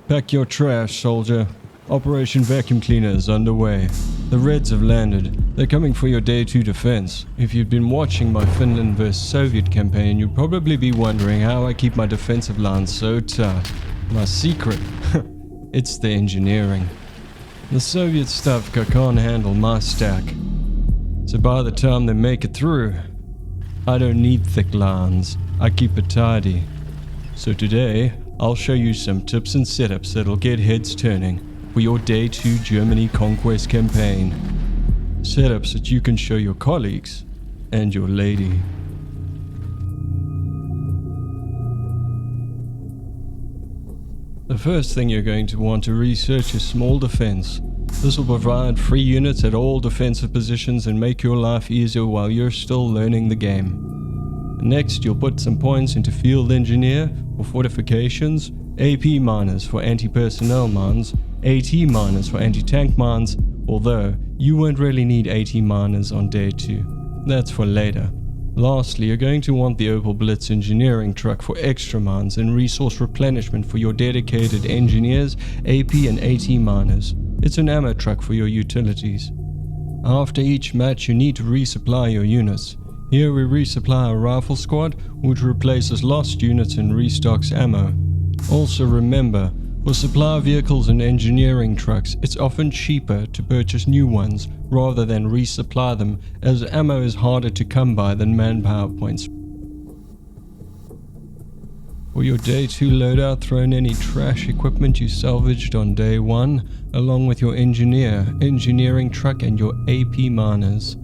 Pack your trash, soldier. Operation Vacuum Cleaner is underway. The Reds have landed. They're coming for your Day 2 defense. If you've been watching my Finland vs Soviet campaign, you'd probably be wondering how I keep my defensive lines so tight. My secret? It's the engineering. The Soviet stuff can't handle my stack. So by the time they make it through, I don't need thick lines. I keep it tidy. So today, I'll show you some tips and setups that'll get heads turning for your Day 2 Germany Conquest campaign. Setups that you can show your colleagues and your lady. The first thing you're going to want to research is small defense. This will provide free units at all defensive positions and make your life easier while you're still learning the game. Next, you'll put some points into Field Engineer for fortifications, AP miners for anti-personnel mines, AT miners for anti-tank mines, although you won't really need AT miners on Day 2. That's for later. Lastly, you're going to want the Opel Blitz engineering truck for extra mines and resource replenishment for your dedicated engineers, AP and AT miners. It's an ammo truck for your utilities. After each match, you need to resupply your units. Here we resupply a rifle squad, which replaces lost units and restocks ammo. Also remember, for supply vehicles and engineering trucks, it's often cheaper to purchase new ones rather than resupply them, as ammo is harder to come by than manpower points. For your Day 2 loadout, throw in any trash equipment you salvaged on Day 1, along with your engineering truck and your AP miners.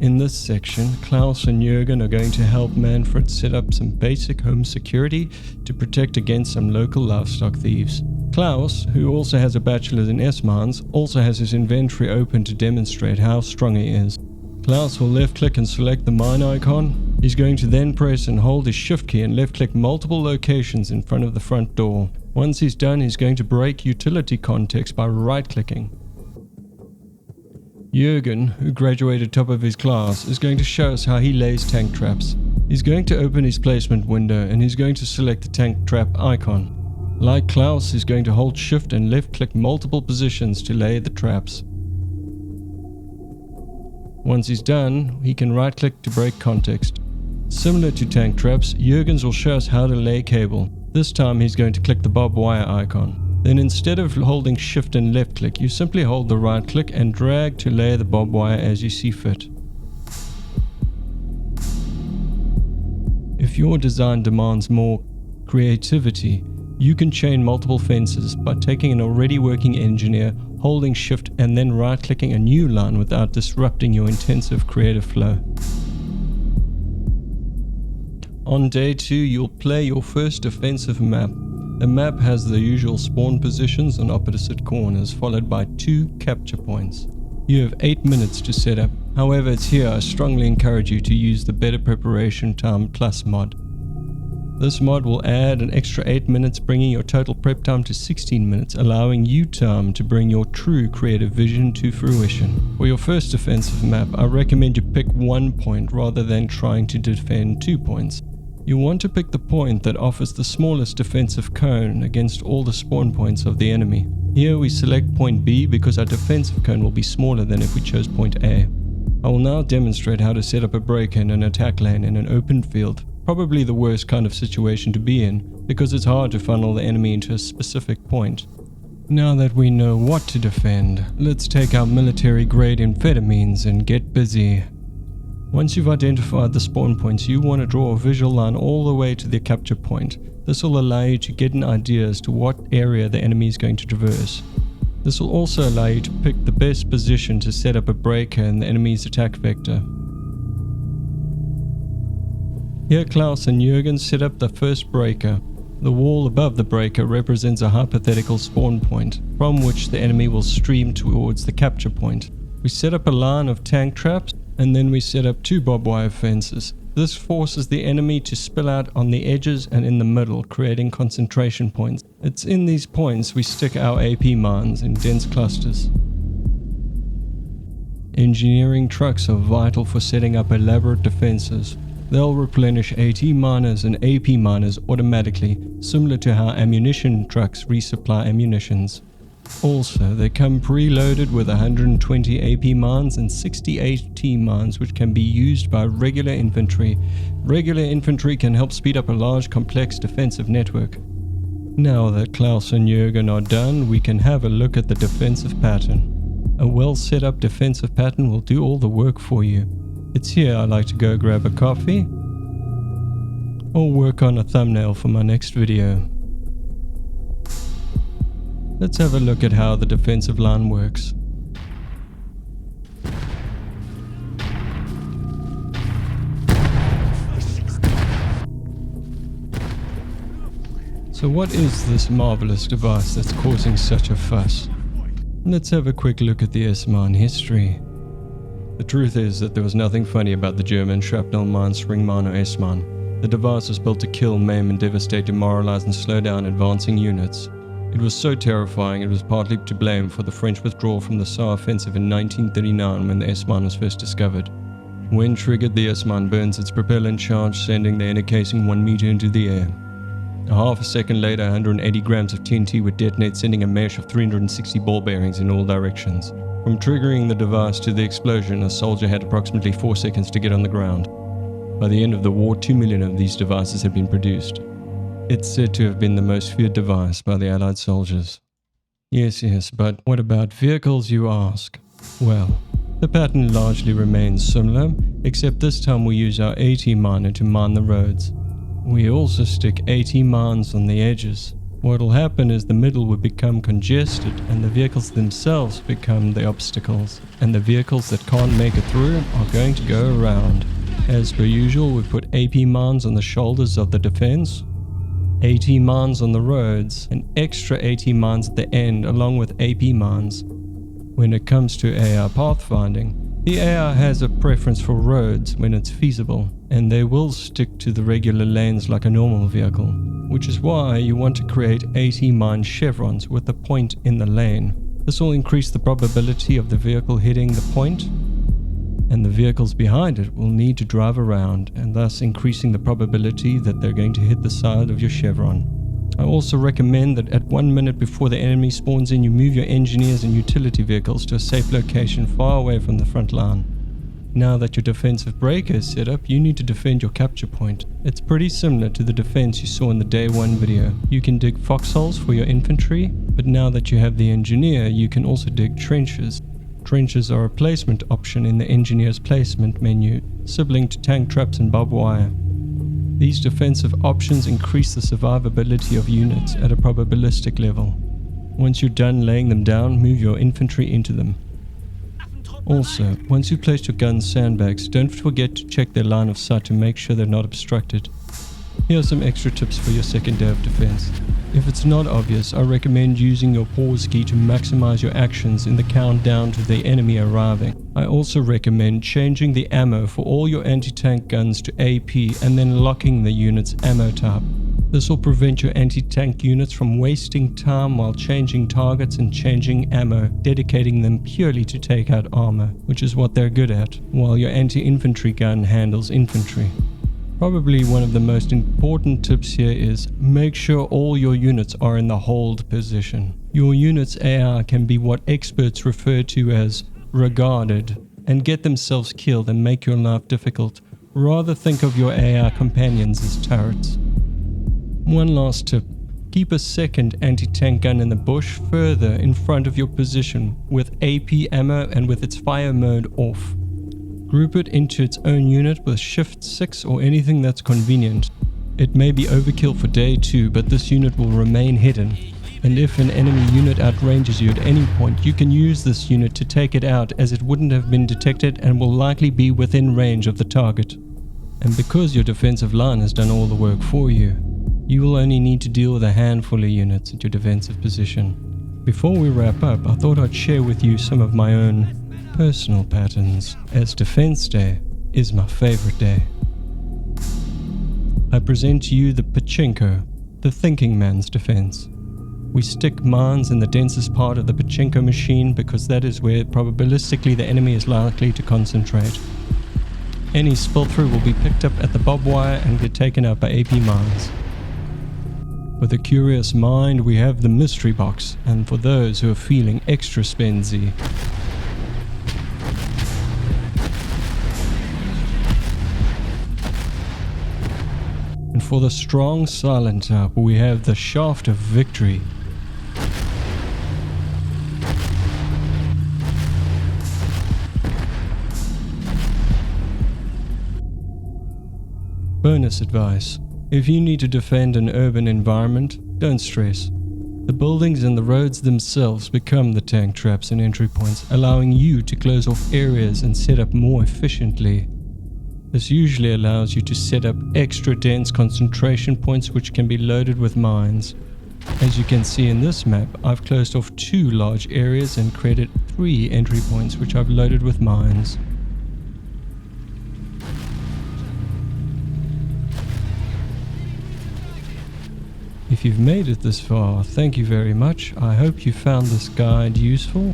In this section, Klaus and Jürgen are going to help Manfred set up some basic home security to protect against some local livestock thieves. Klaus, who also has a bachelor's in S-Mines, also has his inventory open to demonstrate how strong he is. Klaus will left click and select the mine icon. He's going to then press and hold his shift key and left click multiple locations in front of the front door. Once he's done, he's going to break utility context by right clicking. Jürgen, who graduated top of his class, is going to show us how he lays tank traps. He's going to open his placement window and he's going to select the tank trap icon. Like Klaus, he's going to hold shift and left click multiple positions to lay the traps. Once he's done, he can right click to break context. Similar to tank traps, Jürgens will show us how to lay cable. This time he's going to click the barbed wire icon. Then instead of holding shift and left click, you simply hold the right click and drag to lay the barbed wire as you see fit. If your design demands more creativity, you can chain multiple fences by taking an already working engineer, holding shift and then right clicking a new line without disrupting your intensive creative flow. On Day 2, you'll play your first defensive map. The map has the usual spawn positions on opposite corners, followed by 2 capture points. You have 8 minutes to set up. However, it's here I strongly encourage you to use the Better Preparation Time Plus mod. This mod will add an extra 8 minutes, bringing your total prep time to 16 minutes, allowing you time to bring your true creative vision to fruition. For your first defensive map, I recommend you pick 1 point rather than trying to defend 2 points. You want to pick the point that offers the smallest defensive cone against all the spawn points of the enemy. Here we select point B because our defensive cone will be smaller than if we chose point A. I will now demonstrate how to set up a break in an attack lane in an open field, probably the worst kind of situation to be in, because it's hard to funnel the enemy into a specific point. Now that we know what to defend, let's take our military grade amphetamines and get busy. Once you've identified the spawn points, you want to draw a visual line all the way to the capture point. This will allow you to get an idea as to what area the enemy is going to traverse. This will also allow you to pick the best position to set up a breaker in the enemy's attack vector. Here Klaus and Jürgen set up the first breaker. The wall above the breaker represents a hypothetical spawn point, from which the enemy will stream towards the capture point. We set up a line of tank traps, and then we set up 2 barbed wire fences. This forces the enemy to spill out on the edges and in the middle, creating concentration points. It's in these points we stick our AP mines in dense clusters. Engineering trucks are vital for setting up elaborate defenses. They'll replenish AT miners and AP miners automatically, similar to how ammunition trucks resupply ammunitions. Also, they come preloaded with 120 AP mines and 60 AT mines, which can be used by regular infantry. Regular infantry can help speed up a large, complex defensive network. Now that Klaus and Jürgen are done, we can have a look at the defensive pattern. A well set up defensive pattern will do all the work for you. It's here I like to go grab a coffee or work on a thumbnail for my next video. Let's have a look at how the defensive line works. So what is this marvelous device that's causing such a fuss? Let's have a quick look at the S-mine history. The truth is that there was nothing funny about the German shrapnel mine, string mine or S-mine. The device was built to kill, maim and devastate, demoralize and slow down advancing units. It was so terrifying it was partly to blame for the French withdrawal from the Saar offensive in 1939 when the S-mine was first discovered. When triggered, the S-mine burns its propellant charge, sending the inner casing 1 meter into the air. A half a second later, 180 grams of TNT would detonate, sending a mesh of 360 ball bearings in all directions. From triggering the device to the explosion, a soldier had approximately 4 seconds to get on the ground. By the end of the war, 2 million of these devices had been produced. It's said to have been the most feared device by the Allied soldiers. Yes, but what about vehicles, you ask? Well, the pattern largely remains similar, except this time we use our AT miner to mine the roads. We also stick AT mines on the edges. What'll happen is the middle will become congested and the vehicles themselves become the obstacles, and the vehicles that can't make it through are going to go around. As per usual, we put AP mines on the shoulders of the defense, AT mines on the roads, and extra AT mines at the end along with AP mines. When it comes to AR pathfinding, the AR has a preference for roads when it's feasible, and they will stick to the regular lanes like a normal vehicle, which is why you want to create AT mine chevrons with the point in the lane. This will increase the probability of the vehicle hitting the point, and the vehicles behind it will need to drive around, and thus increasing the probability that they're going to hit the side of your chevron. I also recommend that at 1 minute before the enemy spawns in, you move your engineers and utility vehicles to a safe location far away from the front line. Now that your defensive breaker is set up, you need to defend your capture point. It's pretty similar to the defense you saw in the day 1 video. You can dig foxholes for your infantry, but now that you have the engineer, you can also dig trenches. Trenches are a placement option in the engineer's placement menu, sibling to tank traps and barbed wire. These defensive options increase the survivability of units at a probabilistic level. Once you're done laying them down, move your infantry into them. Also, once you've placed your gun's sandbags, don't forget to check their line of sight to make sure they're not obstructed. Here are some extra tips for your second day of defense. If it's not obvious, I recommend using your pause key to maximize your actions in the countdown to the enemy arriving. I also recommend changing the ammo for all your anti-tank guns to AP and then locking the unit's ammo type. This will prevent your anti-tank units from wasting time while changing targets and changing ammo, dedicating them purely to take out armor, which is what they're good at, while your anti-infantry gun handles infantry. Probably one of the most important tips here is make sure all your units are in the hold position. Your unit's AR can be what experts refer to as regarded and get themselves killed and make your life difficult. Rather think of your AR companions as turrets. One last tip. Keep a second anti-tank gun in the bush further in front of your position with AP ammo and with its fire mode off. Group it into its own unit with Shift 6 or anything that's convenient. It may be overkill for day 2, but this unit will remain hidden. And if an enemy unit outranges you at any point, you can use this unit to take it out, as it wouldn't have been detected and will likely be within range of the target. And because your defensive line has done all the work for you, you will only need to deal with a handful of units at your defensive position. Before we wrap up, I thought I'd share with you some of my own personal patterns, as Defense Day is my favorite day. I present to you the Pachinko, the thinking man's defense. We stick mines in the densest part of the Pachinko machine because that is where probabilistically the enemy is likely to concentrate. Any spill through will be picked up at the barbed wire and get taken out by AP mines. For the curious mind, we have the mystery box, and for those who are feeling extra spenzy. And for the strong silent type, we have the shaft of victory. Bonus advice. If you need to defend an urban environment, don't stress. The buildings and the roads themselves become the tank traps and entry points, allowing you to close off areas and set up more efficiently. This usually allows you to set up extra dense concentration points which can be loaded with mines. As you can see in this map, I've closed off 2 large areas and created 3 entry points which I've loaded with mines. If you've made it this far, thank you very much. I hope you found this guide useful,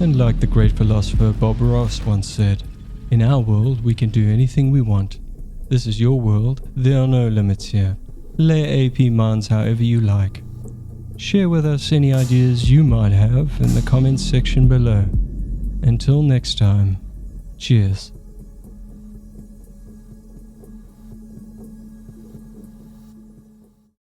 and like the great philosopher Bob Ross once said, in our world we can do anything we want. This is your world, there are no limits here. Lay AP mines however you like. Share with us any ideas you might have in the comments section below. Until next time, cheers.